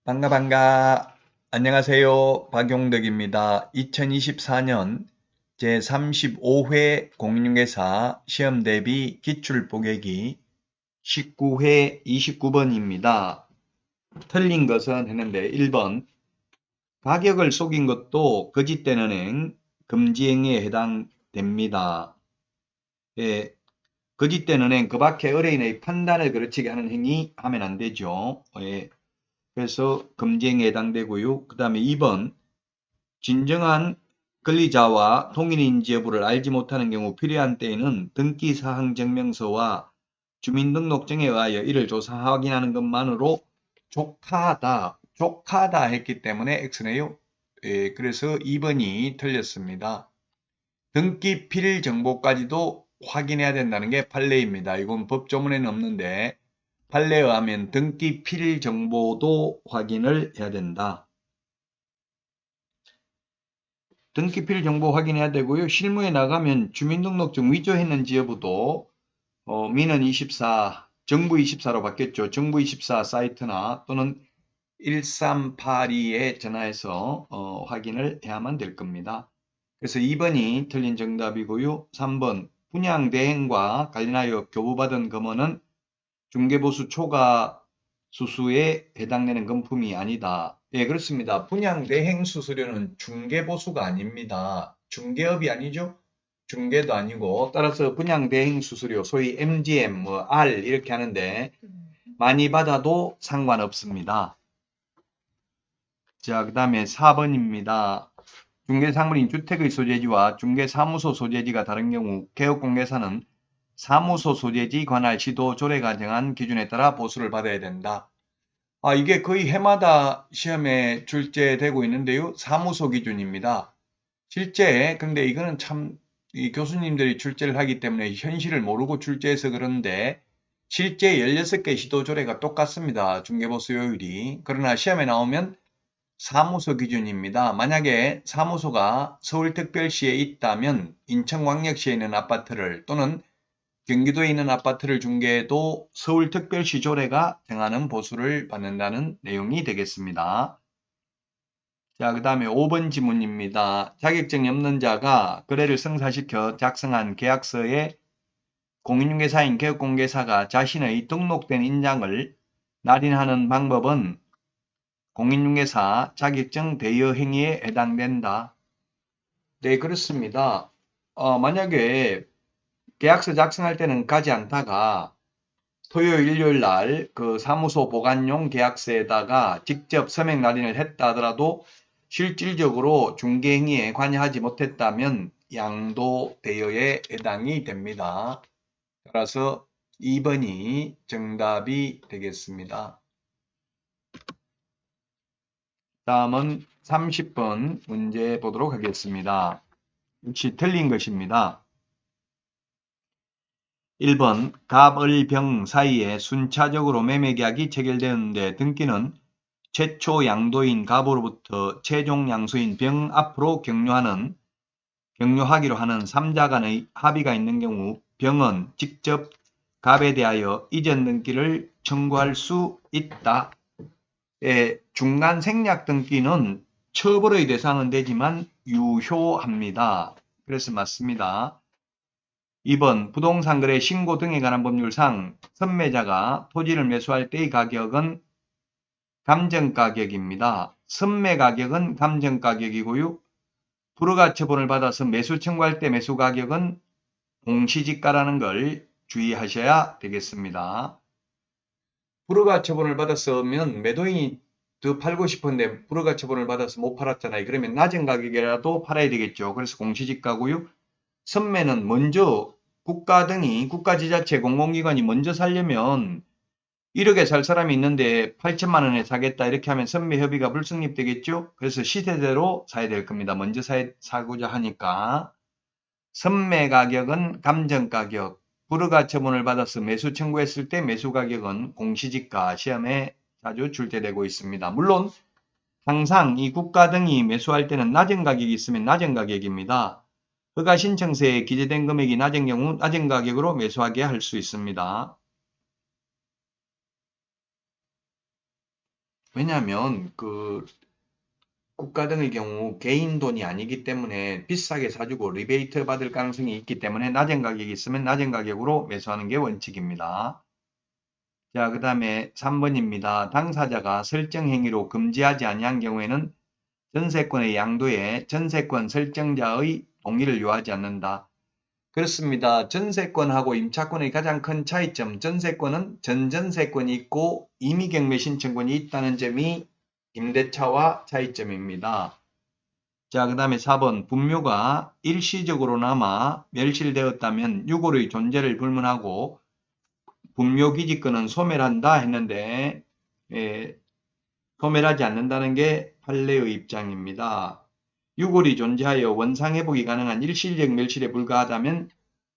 반가. 안녕하세요. 박용덕입니다. 2024년 제35회 공인중개사 시험 대비 기출 보객이 19회 29번입니다. 틀린 것은 했는데 1번 가격을 속인 것도 거짓된 은행 금지행위에 해당됩니다. 예, 거짓된 은행 그 밖에 의뢰인의 판단을 그르치게 하는 행위 하면 안 되죠. 그래서 금지행위에 해당되고요. 그 다음에 2번 진정한 권리자와 동일인지 여부를 알지 못하는 경우 필요한 때에는 등기사항증명서와 주민등록증에 의하여 이를 조사 확인하는 것만으로 족하다 했기 때문에 X네요. 그래서 2번이 틀렸습니다. 등기 필 정보까지도 확인해야 된다는 게 판례입니다. 이건 법조문에는 없는데 판례에 의하면 등기 필 정보도 확인을 해야 된다. 등기필 정보 확인해야 되고요. 실무에 나가면 주민등록증 위조했는지 여부도 민원24, 정부24로 바뀌었죠. 정부24 사이트나 또는 1382에 전화해서 확인을 해야만 될 겁니다. 그래서 2번이 틀린 정답이고요. 3번 분양대행과 관련하여 교부받은 금원은 중개보수 초과 수수에 해당되는 금품이 아니다. 예, 그렇습니다. 분양대행 수수료는 중개보수가 아닙니다. 중개업이 아니죠? 중개도 아니고 따라서 분양대행 수수료 소위 MGM, R 이렇게 하는데 많이 받아도 상관없습니다. 자, 그 다음에 4번입니다. 중개사물인 주택의 소재지와 중개사무소 소재지가 다른 경우 개업공개사는 사무소 소재지 관할 시도 조례가 정한 기준에 따라 보수를 받아야 된다. 이게 거의 해마다 시험에 출제되고 있는데요. 사무소 기준입니다. 실제, 근데 이거는 참, 이 교수님들이 출제를 하기 때문에 현실을 모르고 출제해서 그런데, 실제 16개 시도 조례가 똑같습니다. 중개보수요율이. 그러나 시험에 나오면 사무소 기준입니다. 만약에 사무소가 서울특별시에 있다면 인천광역시에 있는 아파트를 또는 경기도에 있는 아파트를 중개해도 서울특별시 조례가 정하는 보수를 받는다는 내용이 되겠습니다. 자, 그 다음에 5번 지문입니다. 자격증이 없는 자가 거래를 성사시켜 작성한 계약서에 공인중개사인 개업공개사가 자신의 등록된 인장을 날인하는 방법은 공인중개사 자격증 대여 행위에 해당된다. 네, 그렇습니다. 만약에 계약서 작성할 때는 가지 않다가 토요일, 일요일 날 그 사무소 보관용 계약서에다가 직접 서명 날인을 했다 하더라도 실질적으로 중개행위에 관여하지 못했다면 양도 대여에 해당이 됩니다. 따라서 2번이 정답이 되겠습니다. 다음은 30번 문제 보도록 하겠습니다. 역시 틀린 것입니다. 1번 갑, 을, 병 사이에 순차적으로 매매계약이 체결되었는데 등기는 최초 양도인 갑으로부터 최종 양수인 병 앞으로 격려하기로 하는 3자 간의 합의가 있는 경우 병은 직접 갑에 대하여 이전 등기를 청구할 수 있다. 중간 생략 등기는 처벌의 대상은 되지만 유효합니다. 그래서 맞습니다. 2번 부동산 거래 신고 등에 관한 법률상 선매자가 토지를 매수할 때의 가격은 감정가격입니다. 선매가격은 감정가격이고요. 불허가처분을 받아서 매수 청구할 때 매수가격은 공시지가라는 걸 주의하셔야 되겠습니다. 불허가처분을 받았으면 매도인이 더 팔고 싶은데 불허가처분을 받아서 못 팔았잖아요. 그러면 낮은 가격이라도 팔아야 되겠죠. 그래서 공시지가고요. 선매는 먼저 국가 등이 국가지자체 공공기관이 먼저 살려면 1억에 살 사람이 있는데 8천만 원에 사겠다 이렇게 하면 선매 협의가 불성립되겠죠. 그래서 시세대로 사야 될 겁니다. 먼저 사고자 하니까. 선매 가격은 감정가격, 불허가 처분을 받아서 매수 청구했을 때 매수 가격은 공시지가 시험에 자주 출제되고 있습니다. 물론 항상 이 국가 등이 매수할 때는 낮은 가격이 있으면 낮은 가격입니다. 허가 신청서에 기재된 금액이 낮은 경우 낮은 가격으로 매수하게 할 수 있습니다. 왜냐하면 국가 등의 경우 개인 돈이 아니기 때문에 비싸게 사주고 리베이트 받을 가능성이 있기 때문에 낮은 가격이 있으면 낮은 가격으로 매수하는 게 원칙입니다. 자, 그 다음에 3번입니다. 당사자가 설정 행위로 금지하지 아니한 경우에는 전세권의 양도에 전세권 설정자의 동의를 요하지 않는다. 그렇습니다. 전세권하고 임차권의 가장 큰 차이점, 전세권은 전전세권이 있고 임의경매 신청권이 있다는 점이 임대차와 차이점입니다. 자, 그 다음에 4번 분묘가 일시적으로나마 멸실되었다면 유골의 존재를 불문하고 분묘기지권은 소멸한다 했는데 소멸하지 않는다는 게 판례의 입장입니다. 유골이 존재하여 원상회복이 가능한 일시적 멸실에 불과하다면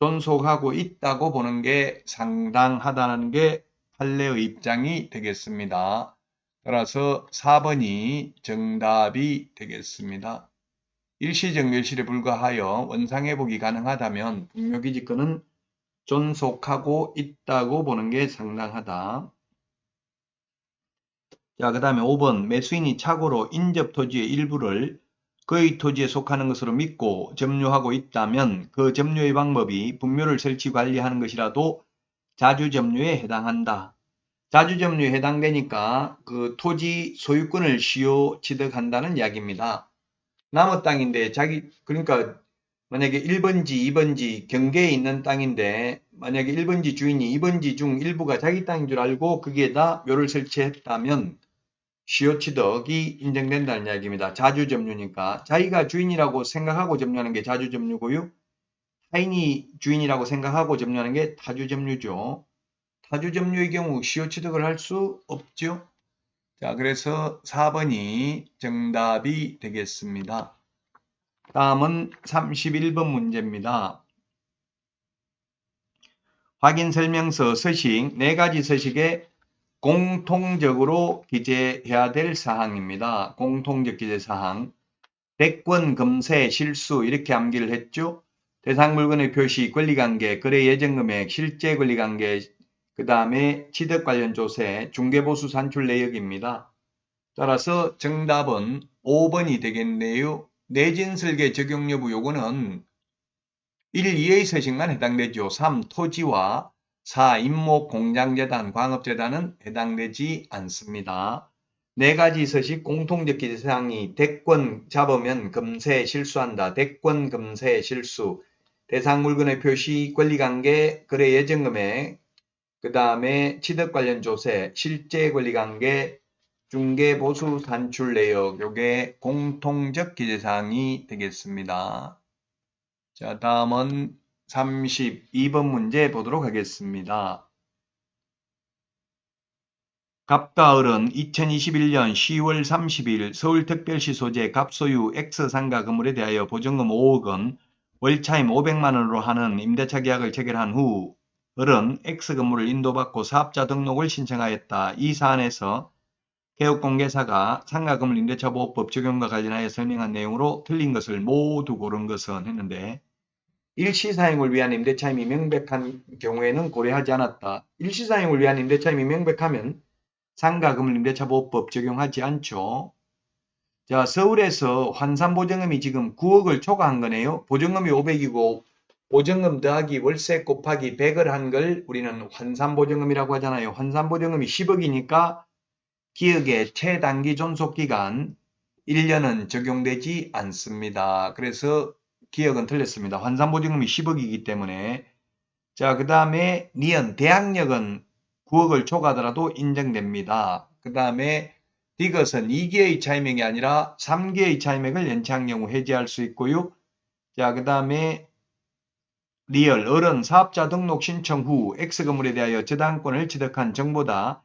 존속하고 있다고 보는 게 상당하다는 게 판례의 입장이 되겠습니다. 따라서 4번이 정답이 되겠습니다. 일시적 멸실에 불과하여 원상회복이 가능하다면 분묘기지권은 존속하고 있다고 보는 게 상당하다. 자, 그 다음에 5번 매수인이 착오로 인접토지의 일부를 그의 토지에 속하는 것으로 믿고 점유하고 있다면 그 점유의 방법이 분묘를 설치 관리하는 것이라도 자주점유에 해당한다. 자주점유에 해당되니까 그 토지 소유권을 시효 취득한다는 이야기입니다. 남의 땅인데 그러니까 만약에 1번지, 2번지 경계에 있는 땅인데 만약에 1번지 주인이 2번지 중 일부가 자기 땅인 줄 알고 거기에다 묘를 설치했다면 시효 취득이 인정된다는 이야기입니다. 자주점유니까 자기가 주인이라고 생각하고 점유하는 게 자주점유고요. 타인이 주인이라고 생각하고 점유하는 게 타주점유죠. 타주점유의 경우 시효 취득을 할 수 없죠. 자, 그래서 4번이 정답이 되겠습니다. 다음은 31번 문제입니다. 확인설명서 서식 4가지 서식에 공통적으로 기재해야 될 사항입니다. 공통적 기재사항. 대권, 금세, 실수 이렇게 암기를 했죠. 대상 물건의 표시, 권리관계, 거래 예정금액, 실제 권리관계, 그 다음에 취득 관련 조세, 중개보수 산출 내역입니다. 따라서 정답은 5번이 되겠네요. 내진설계 적용 여부 요거는 1, 2의 서식만 해당되죠. 3. 토지와 4. 임목, 공장재단, 광업재단은 해당되지 않습니다. 4가지 서식 공통적 기재사항이 대권 잡으면 금세 실수한다. 대권, 금세, 실수. 대상 물건의 표시, 권리관계, 거래 예정금액, 그 다음에 취득 관련 조세, 실제 권리관계, 중개보수 산출 내역, 요게 공통적 기재사항이 되겠습니다. 자, 다음은 32번 문제 보도록 하겠습니다. 갑가을은 2021년 10월 30일 서울특별시 소재 갑소유 X상가 건물에 대하여 보증금 5억 원, 월차임 500만 원으로 하는 임대차 계약을 체결한 후 을은 X건물을 인도받고 사업자 등록을 신청하였다. 이 사안에서 개업공개사가 상가건물 임대차보호법 적용과 관련하여 설명한 내용으로 틀린 것을 모두 고른 것은 했는데 일시사용을 위한 임대차임이 명백한 경우에는 고려하지 않았다. 일시사용을 위한 임대차임이 명백하면 상가건물 임대차보호법 적용하지 않죠. 자, 서울에서 환산보증금이 지금 9억을 초과한 거네요. 보증금이 500이고 보증금 더하기 월세 곱하기 100을 한 걸 우리는 환산보증금이라고 하잖아요. 환산보증금이 10억이니까 기억의 최단기 존속기간 1년은 적용되지 않습니다. 그래서 기억은 틀렸습니다. 환산보증금이 10억이기 때문에. 자, 그 다음에 니은 대항력은 9억을 초과하더라도 인정됩니다. 그 다음에 디귿은 2개의 차임액이 아니라 3개의 차임액을 연체한 경우 해지할 수 있고요. 자, 그 다음에 리얼, 을은 사업자 등록 신청 후 X건물에 대하여 저당권을 취득한 정보다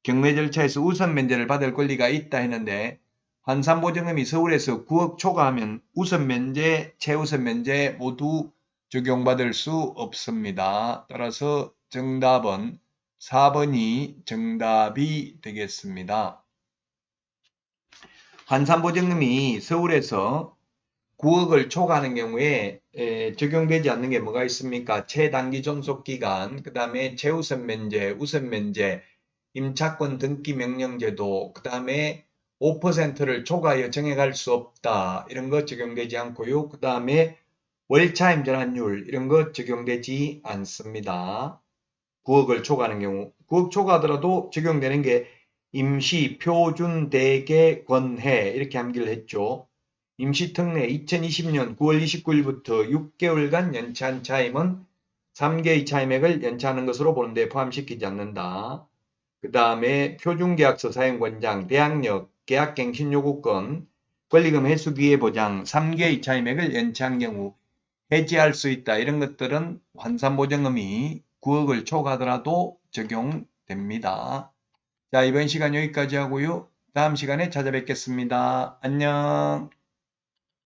경매 절차에서 우선 면제를 받을 권리가 있다 했는데 환산보증금이 서울에서 9억 초과하면 우선 면제, 최우선 면제 모두 적용받을 수 없습니다. 따라서 정답은 4번이 정답이 되겠습니다. 환산보증금이 서울에서 9억을 초과하는 경우에 적용되지 않는 게 뭐가 있습니까? 최단기 존속기간, 그 다음에 최우선 면제, 우선 면제, 임차권 등기 명령제도, 그 다음에 5%를 초과하여 정액할 수 없다. 이런 거 적용되지 않고요. 그 다음에 월차임 전환율 이런 거 적용되지 않습니다. 9억을 초과하는 경우. 9억 초과하더라도 적용되는 게 임시, 표준, 대개, 권해 이렇게 암기를 했죠. 임시특례 2020년 9월 29일부터 6개월간 연차한 차임은 3개의 차임액을 연차하는 것으로 보는데 포함시키지 않는다. 그 다음에 표준계약서 사용권장, 대항력, 계약갱신 요구권, 권리금 회수기회 보장, 3개의 차임액을 연체한 경우 해지할 수 있다. 이런 것들은 환산보증금이 9억을 초과하더라도 적용됩니다. 자, 이번 시간 여기까지 하고요. 다음 시간에 찾아뵙겠습니다. 안녕.